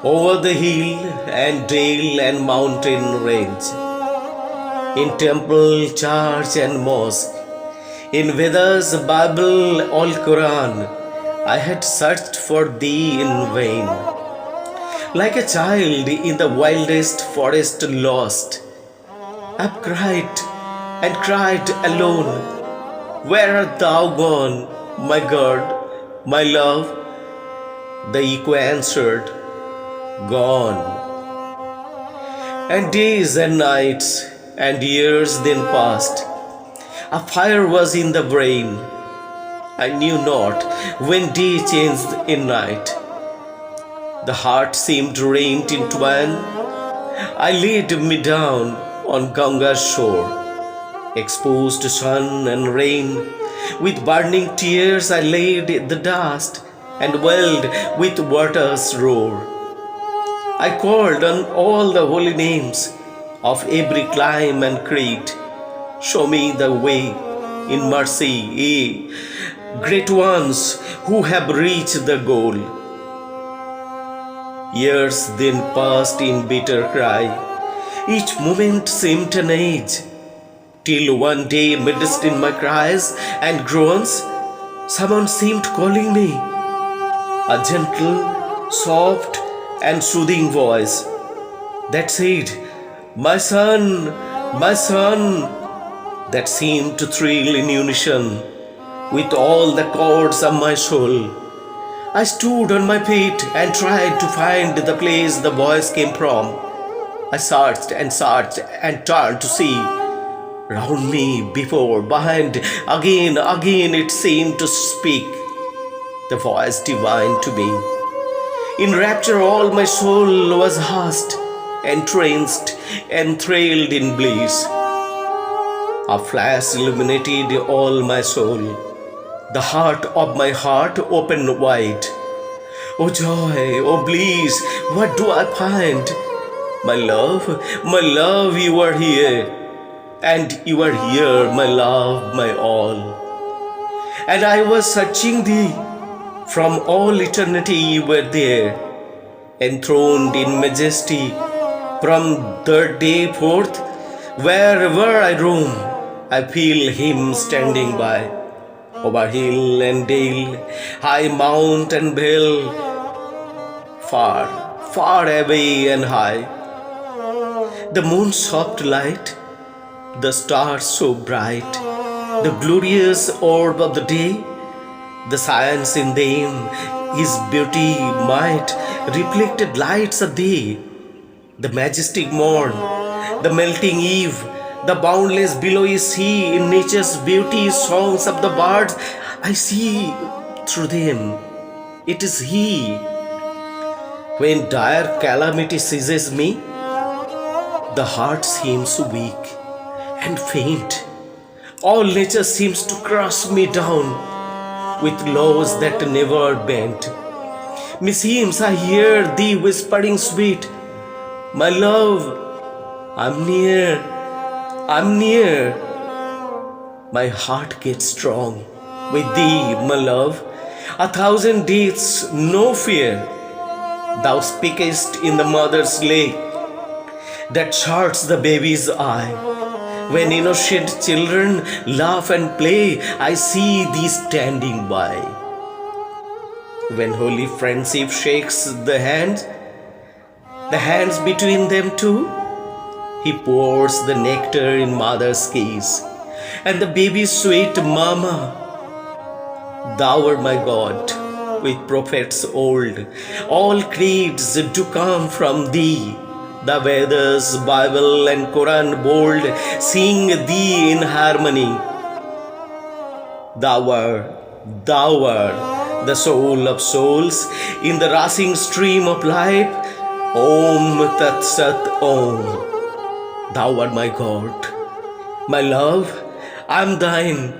over the hill and dale and mountain range, in temple, church, and mosque, in Vedas, Bible, all Quran, I had searched for thee in vain. Like a child in the wildest forest lost, I've cried and cried alone. Where art thou gone, my God, my love? The echo answered, Gone. And days and nights and years then passed. A fire was in the brain. I knew not when day changed in night. The heart seemed rent in twain. I laid me down on Ganga's shore, exposed to sun and rain. With burning tears I laid the dust and wailed with water's roar. I called on all the holy names of every clime and creed. Show me the way in mercy, ye great ones who have reached the goal. Years then passed in bitter cry. Each moment seemed an age, till one day, midst in my cries and groans, someone seemed calling me. A gentle, soft, and soothing voice that said, My son, my son, that seemed to thrill in unison with all the chords of my soul. I stood on my feet and tried to find the place the voice came from. I searched and turned to see. Round me, before, behind, again it seemed to speak. The voice divine to me. In rapture all my soul was hushed, entranced, enthralled in bliss. A flash illuminated all my soul. The heart of my heart opened wide. Oh joy, oh bliss, what do I find? My love, you are here. And you are here, my love, my all. And I was searching thee. From all eternity you were there, enthroned in majesty. From the day forth, wherever I roam, I feel him standing by. Over hill and dale, high mount and vale, far, far away and high. The moon's soft light, the stars so bright, the glorious orb of the day, the science in them, his beauty, might, reflected lights of day, the majestic morn, the melting eve, the boundless billowy sea, in nature's beauty, songs of the birds, I see through them. It is He. When dire calamity seizes me, the heart seems weak and faint. All nature seems to crush me down with laws that never bend. Meseems I hear thee whispering sweet, My love, I'm near. I'm near. My heart gets strong with thee, my love. 1,000 deaths, no fear. Thou speakest in the mother's lay that shuts the baby's eye. When innocent children laugh and play, I see thee standing by. When holy friendship shakes the hands between them two, He pours the nectar in mother's kiss, and the baby's sweet mama. Thou art my God, with prophets old, all creeds do come from thee. The Vedas, Bible, and Quran bold sing thee in harmony. Thou art the soul of souls in the rushing stream of life. Om Tat Sat Om. Thou art my God, my love, I'm thine,